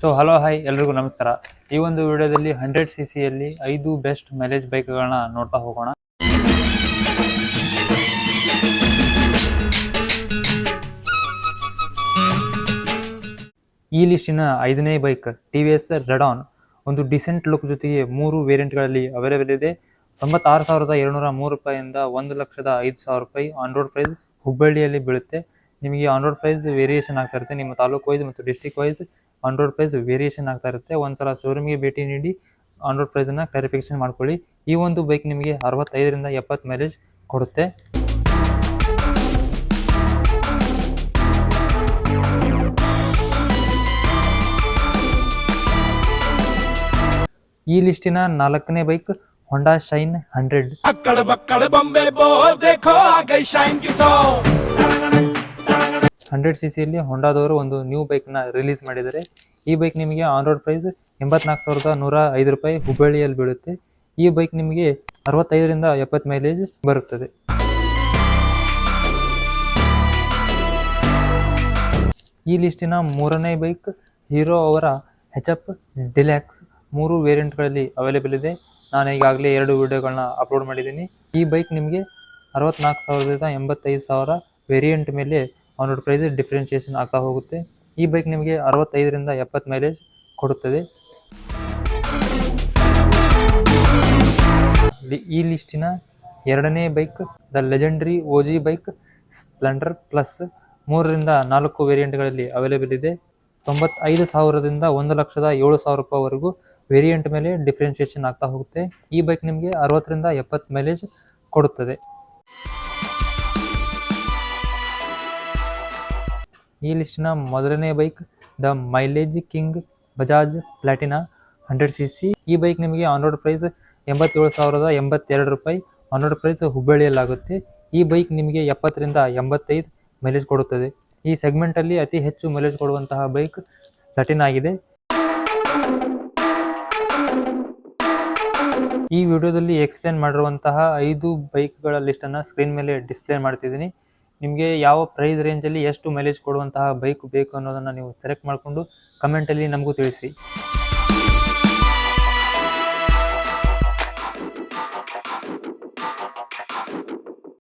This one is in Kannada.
ಹಲೋ ಹಾಯ್ ಎಲ್ರಿಗೂ ನಮಸ್ಕಾರ. ಈ ಒಂದು ವಿಡಿಯೋದಲ್ಲಿ 100cc ಯಲ್ಲಿ 5 ಬೆಸ್ಟ್ ಮೈಲೇಜ್ ಬೈಕ್ಗಳನ್ನ ನೋಡ್ತಾ ಹೋಗೋಣ. ಈ ಲಿಸ್ಟಿನ 5ನೇ ಬೈಕ್ TVS ರೆಡಾನ್. ಒಂದು ಡಿಸೆಂಟ್ ಲುಕ್ ಜೊತೆಗೆ 3 ವೇರಿಯಂಟ್ಗಳಲ್ಲಿ ಅವೈಲೇಬಲ್ ಇದೆ. 96,203 ರೂಪಾಯಿಯಿಂದ 1,05,000 ರೂಪಾಯಿ ಆನ್ ರೋಡ್ ಪ್ರೈಸ್ ಹುಬ್ಬಳ್ಳಿಯಲ್ಲಿ ಬೀಳುತ್ತೆ. ನಿಮಗೆ ಆನ್ ರೋಡ್ ಪ್ರೈಸ್ ವೇರಿಯೇಷನ್ ಆಗ್ತಾ ಇರುತ್ತೆ. ನಿಮ್ಮ ತಾಲೂಕು ವೈಸ್ ಮತ್ತು district wise on road price variation ಆಗ್ತಾ ಇರುತ್ತೆ. ಒಂದ್ಸಲ ಶೋರೂಮ್ಗೆ ಭೇಟಿ ನೀಡಿ ಆನ್ ರೋಡ್ ಪ್ರೈಸನ್ನು ಕ್ಲಾರಿಫಿಕೇಶನ್ ಮಾಡ್ಕೊಳ್ಳಿ. ಈ ಒಂದು ಬೈಕ್ ನಿಮಗೆ 65ರಿಂದ 70 ಮೈಲೇಜ್ ಕೊಡುತ್ತೆ. ಈ ಲಿಸ್ಟಿನ 4ನೇ ಬೈಕ್ ಹೋಂಡಾ ಶೈನ್ 100. 100cc ಯಲ್ಲಿ ಹೋಂಡಾದವರು ಒಂದು ನ್ಯೂ ಬೈಕ್ನ ರಿಲೀಸ್ ಮಾಡಿದ್ದಾರೆ. ಈ ಬೈಕ್ ನಿಮಗೆ ಆನ್ ರೋಡ್ ಪ್ರೈಸ್ 84,105 ರೂಪಾಯಿ ಹುಬ್ಬಳ್ಳಿಯಲ್ಲಿ ಬೀಳುತ್ತೆ. ಈ ಬೈಕ್ ನಿಮಗೆ 65ರಿಂದ 70 ಮೈಲೇಜ್ ಬರುತ್ತದೆ. ಈ ಲಿಸ್ಟಿನ 3ನೇ ಬೈಕ್ ಹೀರೋ ಅವರ HF ಡಿಲ್ಯಾಕ್ಸ್. 3 ವೇರಿಯಂಟ್ಗಳಲ್ಲಿ ಅವೈಲೇಬಲ್ ಇದೆ. ನಾನು ಈಗಾಗಲೇ 2 ವಿಡಿಯೋಗಳನ್ನ ಅಪ್ಲೋಡ್ ಮಾಡಿದ್ದೀನಿ. ಈ ಬೈಕ್ ನಿಮಗೆ 64,000ದಿಂದ 85,000 ವೇರಿಯಂಟ್ ಮೇಲೆ ಆನ್ ರೋಡ್ ಪ್ರೈಸ್ ಡಿಫ್ರೆನ್ಷಿಯೇಷನ್ ಆಗ್ತಾ ಹೋಗುತ್ತೆ. ಈ ಬೈಕ್ ನಿಮಗೆ 65ರಿಂದ 70 ಮೈಲೇಜ್ ಕೊಡುತ್ತದೆ. ಈ ಲಿಸ್ಟಿನ 2ನೇ bike the legendary OG bike Splendor plus. 3ರಿಂದ 4 ವೇರಿಯಂಟ್ಗಳಲ್ಲಿ ಅವೈಲೇಬಲ್ ಇದೆ. 95,000ದಿಂದ 1,07,000 ರೂಪಾಯಿವರೆಗೂ ವೇರಿಯಂಟ್ ಮೇಲೆ ಡಿಫ್ರೆನ್ಷಿಯೇಷನ್ ಆಗ್ತಾ ಹೋಗುತ್ತೆ. ಈ ಬೈಕ್ ನಿಮಗೆ 60ರಿಂದ 70 ಮೈಲೇಜ್ ಕೊಡುತ್ತದೆ. ಈ ಲಿಸ್ಟಿನ ಮೊದಲನೇ bike the mileage king Bajaj Platina 100cc. ಈ ಬೈಕ್ ನಿಮಗೆ ಆನ್ ರೋಡ್ ಪ್ರೈಸ್ 87,082 ರೂಪಾಯಿ ಆನ್ ರೋಡ್ ಪ್ರೈಸ್ ಹುಬ್ಬಳ್ಳಿಯಲ್ಲಾಗುತ್ತೆ. ಈ ಬೈಕ್ ನಿಮಗೆ 70ರಿಂದ 85 ಮೈಲೇಜ್ ಕೊಡುತ್ತದೆ. ಈ ಸೆಗ್ಮೆಂಟಲ್ಲಿ ಅತಿ ಹೆಚ್ಚು ಮೈಲೇಜ್ ಕೊಡುವಂತಹ ಬೈಕ್ ಪ್ಲಾಟಿನಾ ಆಗಿದೆ. ಈ ವಿಡಿಯೋದಲ್ಲಿ ಎಕ್ಸ್ಪ್ಲೇನ್ ಮಾಡಿರುವಂತಹ 5 ಬೈಕ್ಗಳ ಲಿಸ್ಟನ್ನು ಸ್ಕ್ರೀನ್ ಮೇಲೆ ಡಿಸ್ಪ್ಲೇ ಮಾಡ್ತಿದ್ದೀನಿ. ನಿಮಗೆ ಯಾವ ಪ್ರೈಸ್ ರೇಂಜಲ್ಲಿ ಎಷ್ಟು ಮೈಲೇಜ್ ಕೊಡುವಂತಹ ಬೈಕ್ ಬೇಕು ಅನ್ನೋದನ್ನು ನೀವು ಸೆಲೆಕ್ಟ್ ಮಾಡಿಕೊಂಡು ಕಮೆಂಟಲ್ಲಿ ನಮಗೂ ತಿಳಿಸಿ.